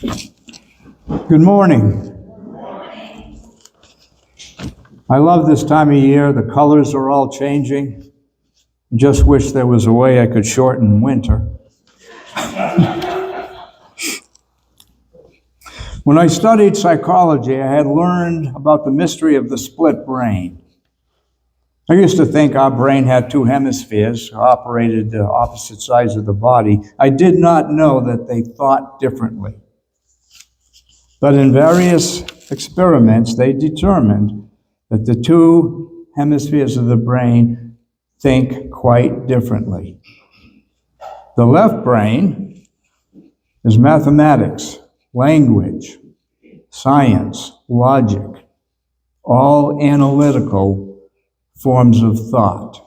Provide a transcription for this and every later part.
Good morning. I love this time of year. The colors are all changing. Just wish there was a way I could shorten winter. When I studied psychology, I had learned about the mystery of the split brain. I used to think our brain had two hemispheres, operated the opposite sides of the body. I did not know that they thought differently. But in various experiments, they determined that the two hemispheres of the brain think quite differently. The left brain is mathematics, language, science, logic, all analytical forms of thought.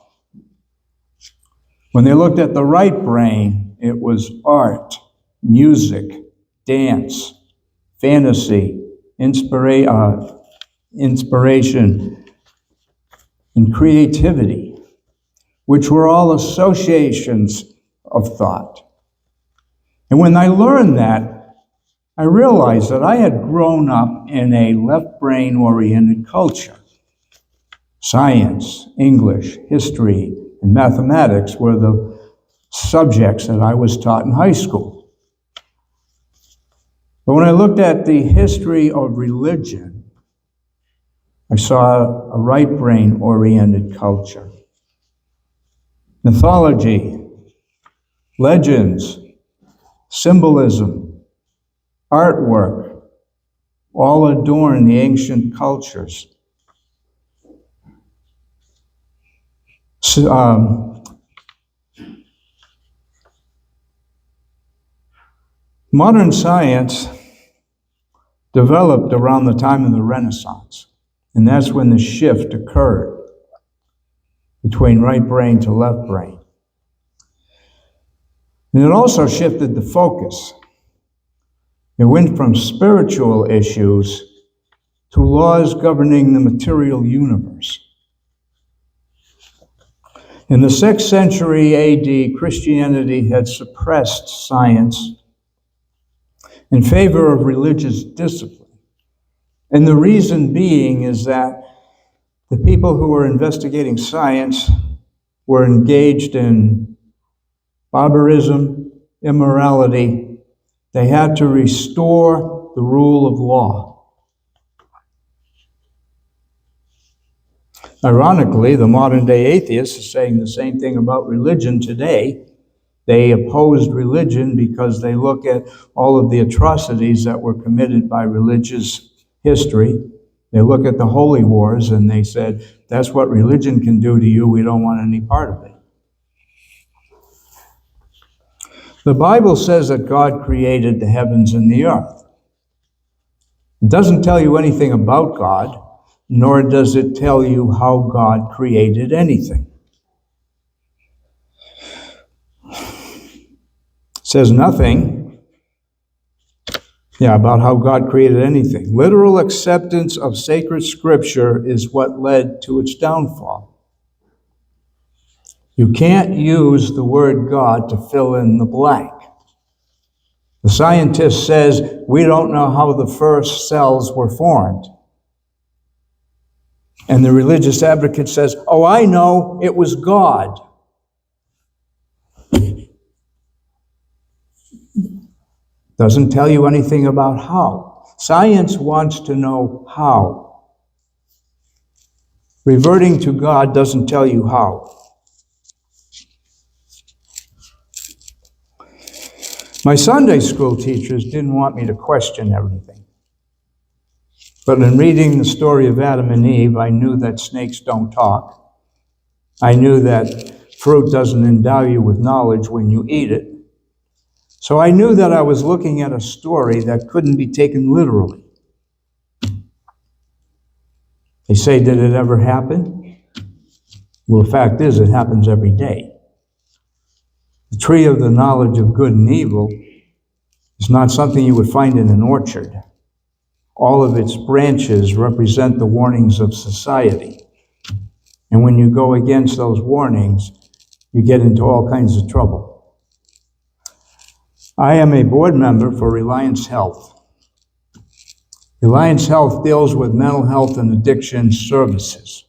When they looked at the right brain, it was art, music, dance, fantasy, inspiration, and creativity, which were all associations of thought. And when I learned that, I realized that I had grown up in a left brain-oriented culture. Science, English, history, and mathematics were the subjects that I was taught in high school. But when I looked at the history of religion, I saw a right brain-oriented culture. Mythology, legends, symbolism, artwork, all adorn the ancient cultures. Modern science developed around the time of the Renaissance, and that's when the shift occurred between right brain to left brain. And it also shifted the focus. It went from spiritual issues to laws governing the material universe. In the 6th century AD, Christianity had suppressed science in favor of religious discipline. And the reason being is that the people who were investigating science were engaged in barbarism, immorality. They had to restore the rule of law. Ironically, the modern-day atheists are saying the same thing about religion today. They opposed religion because they look at all of the atrocities that were committed by religious history. They look at the holy wars and they said, that's what religion can do to you. We don't want any part of it. The Bible says that God created the heavens and the earth. It doesn't tell you anything about God, nor does it tell you how God created anything. Says nothing about how God created anything. Literal acceptance of sacred scripture is what led to its downfall. You can't use the word God to fill in the blank. The scientist says, we don't know how the first cells were formed. And the religious advocate says, oh, I know, it was God. Doesn't tell you anything about how. Science wants to know how. Reverting to God doesn't tell you how. My Sunday school teachers didn't want me to question everything. But in reading the story of Adam and Eve, I knew that snakes don't talk. I knew that fruit doesn't endow you with knowledge when you eat it. So I knew that I was looking at a story that couldn't be taken literally. They say, did it ever happen? Well, the fact is, it happens every day. The tree of the knowledge of good and evil is not something you would find in an orchard. All of its branches represent the warnings of society. And when you go against those warnings, you get into all kinds of trouble. I am a board member for Reliance Health. Reliance Health deals with mental health and addiction services.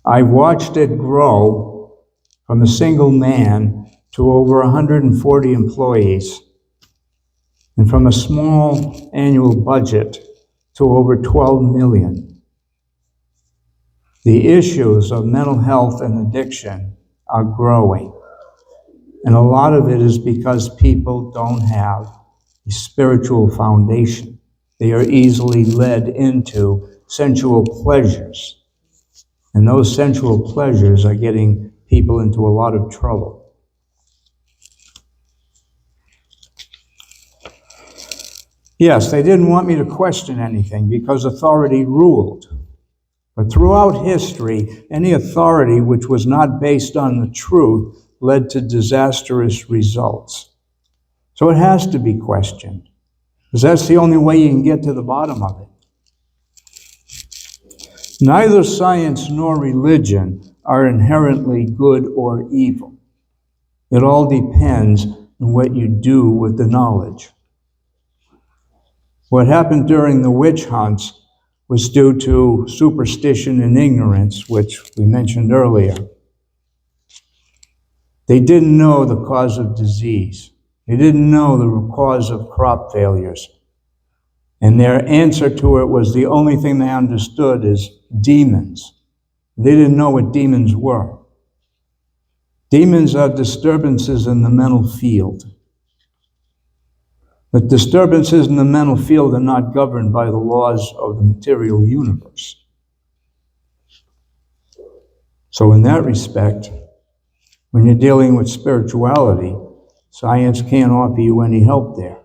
I watched it grow from a single man to over 140 employees, and from a small annual budget to over 12 million. The issues of mental health and addiction are growing, and a lot of it is because people don't have a spiritual foundation. They are easily led into sensual pleasures, and those sensual pleasures are getting people into a lot of trouble. Yes, they didn't want me to question anything because authority ruled. But throughout history, any authority which was not based on the truth led to disastrous results. So it has to be questioned, because that's the only way you can get to the bottom of it. Neither science nor religion are inherently good or evil. It all depends on what you do with the knowledge. What happened during the witch hunts was due to superstition and ignorance, which we mentioned earlier. They didn't know the cause of disease. They didn't know the cause of crop failures. And their answer to it was the only thing they understood is demons. They didn't know what demons were. Demons are disturbances in the mental field. But disturbances in the mental field are not governed by the laws of the material universe. So in that respect, when you're dealing with spirituality, science can't offer you any help there.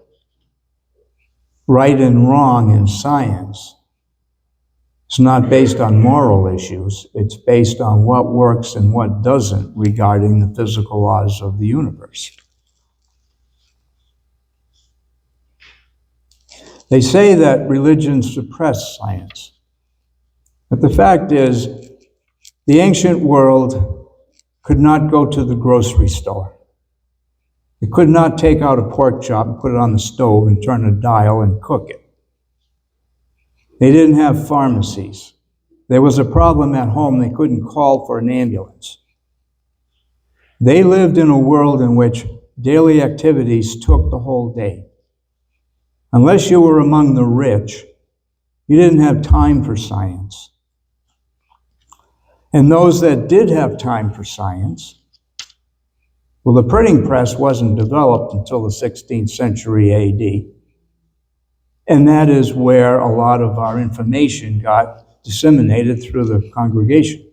Right and wrong in science is not based on moral issues. It's based on what works and what doesn't regarding the physical laws of the universe. They say that religion suppressed science. But the fact is, the ancient world could not go to the grocery store. It could not take out a pork chop and put it on the stove and turn a dial and cook it. They didn't have pharmacies. There was a problem at home. They couldn't call for an ambulance. They lived in a world in which daily activities took the whole day. Unless you were among the rich, you didn't have time for science. And those that did have time for science, well, the printing press wasn't developed until the 16th century AD. And that is where a lot of our information got disseminated through the congregation.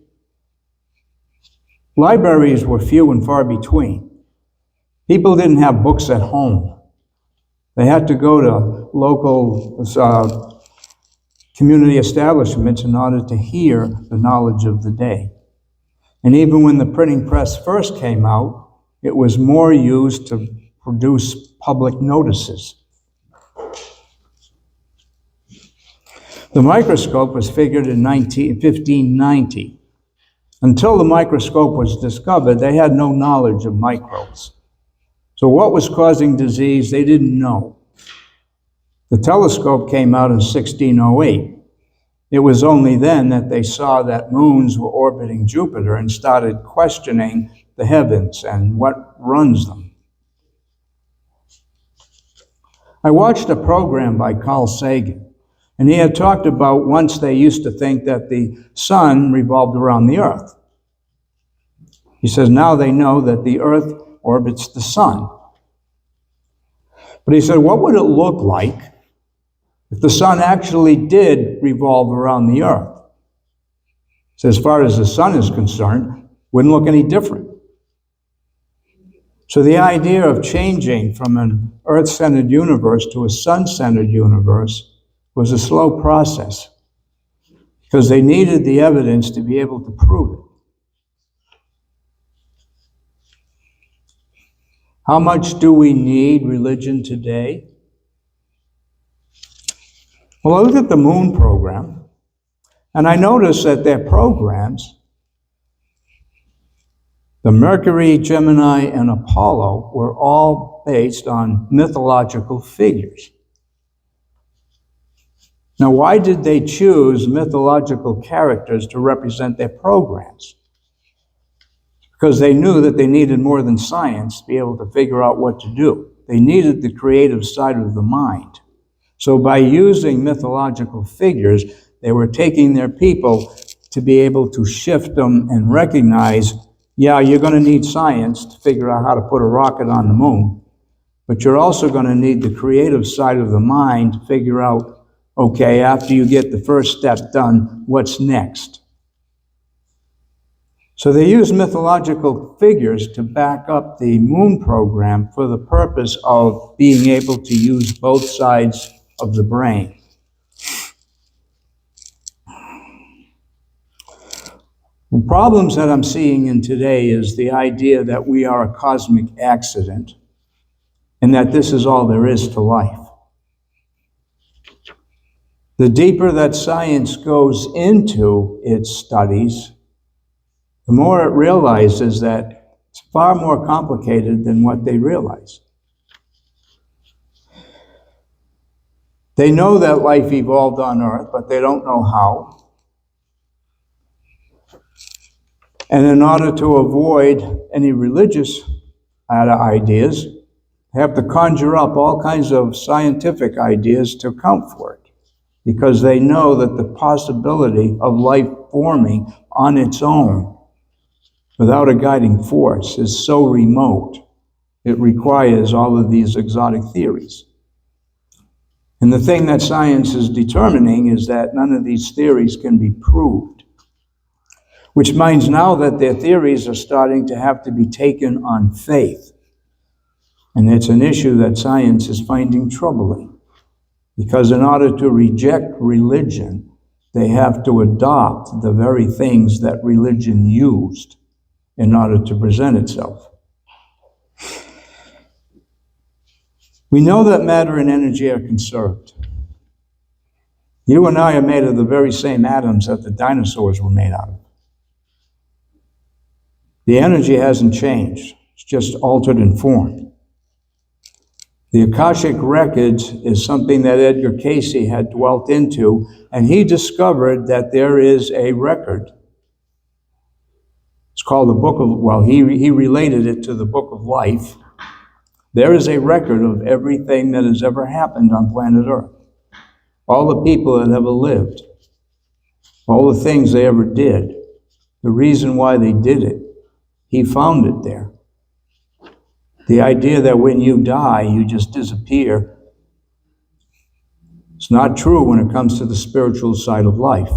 Libraries were few and far between. People didn't have books at home. They had to go to local community establishments in order to hear the knowledge of the day. And even when the printing press first came out, it was more used to produce public notices. The microscope was figured in 1590. Until the microscope was discovered, they had no knowledge of microbes. So what was causing disease, they didn't know. The telescope came out in 1608. It was only then that they saw that moons were orbiting Jupiter and started questioning the heavens and what runs them. I watched a program by Carl Sagan, and he had talked about once they used to think that the sun revolved around the earth. He says now they know that the earth orbits the sun. But he said, what would it look like if the sun actually did revolve around the earth? So as far as the sun is concerned, wouldn't look any different. So the idea of changing from an earth-centered universe to a sun-centered universe was a slow process because they needed the evidence to be able to prove it. How much do we need religion today? Well, I looked at the moon program, and I noticed that their programs, the Mercury, Gemini, and Apollo, were all all based on mythological figures. Now, why did they choose mythological characters to represent their programs? Because they knew that they needed more than science to be able to figure out what to do. They needed the creative side of the mind. So by using mythological figures, they were taking their people to be able to shift them and recognize, yeah, you're going to need science to figure out how to put a rocket on the moon, but you're also going to need the creative side of the mind to figure out, okay, after you get the first step done, what's next? So they use mythological figures to back up the moon program for the purpose of being able to use both sides of the brain. The problems that I'm seeing in today is the idea that we are a cosmic accident and that this is all there is to life. The deeper that science goes into its studies, the more it realizes that it's far more complicated than what they realize. They know that life evolved on Earth, but they don't know how. And in order to avoid any religious ideas, they have to conjure up all kinds of scientific ideas to account for it, because they know that the possibility of life forming on its own without a guiding force is so remote, it requires all of these exotic theories. And the thing that science is determining is that none of these theories can be proved, which means now that their theories are starting to have to be taken on faith. And it's an issue that science is finding troubling, because in order to reject religion, they have to adopt the very things that religion used in order to present itself. We know that matter and energy are conserved. You and I are made of the very same atoms that the dinosaurs were made out of. The energy hasn't changed, it's just altered in form. The Akashic Records is something that Edgar Cayce had dwelt into, and he discovered that there is a record. It's called the Book of, well, he related it to the Book of Life. There is a record of everything that has ever happened on planet Earth. All the people that ever lived. All the things they ever did. The reason why they did it. He found it there. The idea that when you die, you just disappear, it's not true when it comes to the spiritual side of life.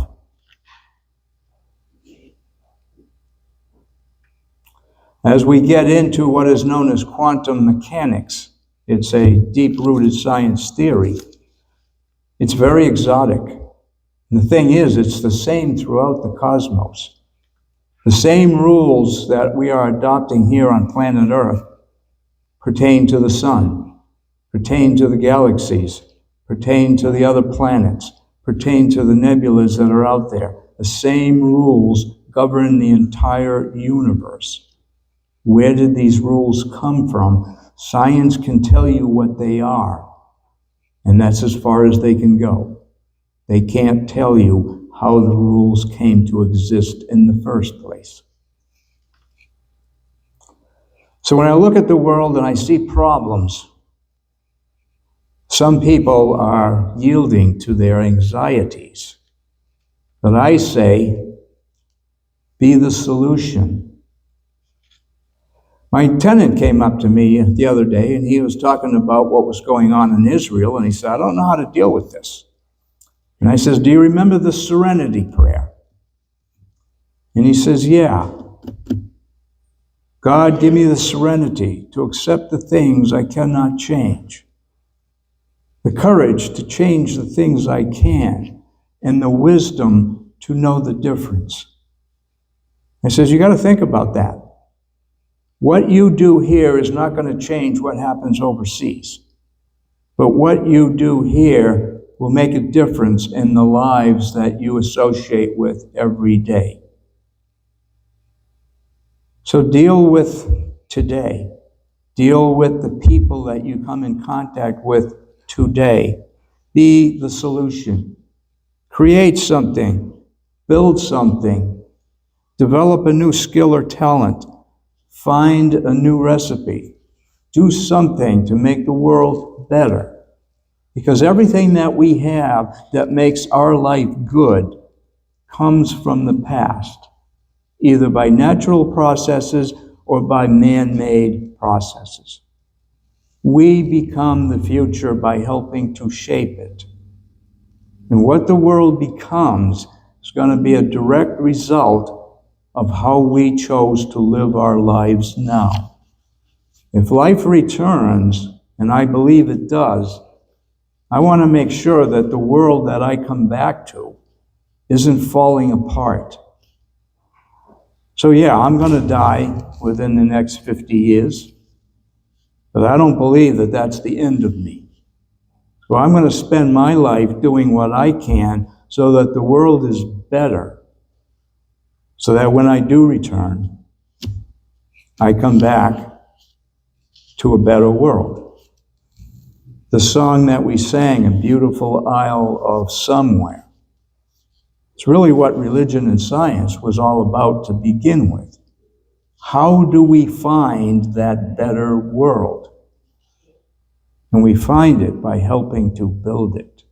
As we get into what is known as quantum mechanics, it's a deep-rooted science theory. It's very exotic. And the thing is, it's the same throughout the cosmos. The same rules that we are adopting here on planet Earth pertain to the sun, pertain to the galaxies, pertain to the other planets, pertain to the nebulas that are out there. The same rules govern the entire universe. Where did these rules come from? Science can tell you what they are, and that's as far as they can go. They can't tell you how the rules came to exist in the first place. So when I look at the world and I see problems, some people are yielding to their anxieties. But I say, be the solution. My tenant came up to me the other day, and he was talking about what was going on in Israel, and he said, I don't know how to deal with this. And I says, do you remember the serenity prayer? And he says, yeah. God, give me the serenity to accept the things I cannot change, the courage to change the things I can, and the wisdom to know the difference. I says, you got to think about that. What you do here is not going to change what happens overseas. But what you do here will make a difference in the lives that you associate with every day. So deal with today. Deal with the people that you come in contact with today. Be the solution. Create something. Build something. Develop a new skill or talent. Find a new recipe. Do something to make the world better. Because everything that we have that makes our life good comes from the past, either by natural processes or by man-made processes. We become the future by helping to shape it. And what the world becomes is going to be a direct result of how we chose to live our lives now. If life returns, and I believe it does, I want to make sure that the world that I come back to isn't falling apart. So yeah, I'm going to die within the next 50 years, but I don't believe that that's the end of me. So I'm going to spend my life doing what I can so that the world is better, so that when I do return, I come back to a better world. The song that we sang, A Beautiful Isle of Somewhere, it's really what religion and science was all about to begin with. How do we find that better world? And we find it by helping to build it.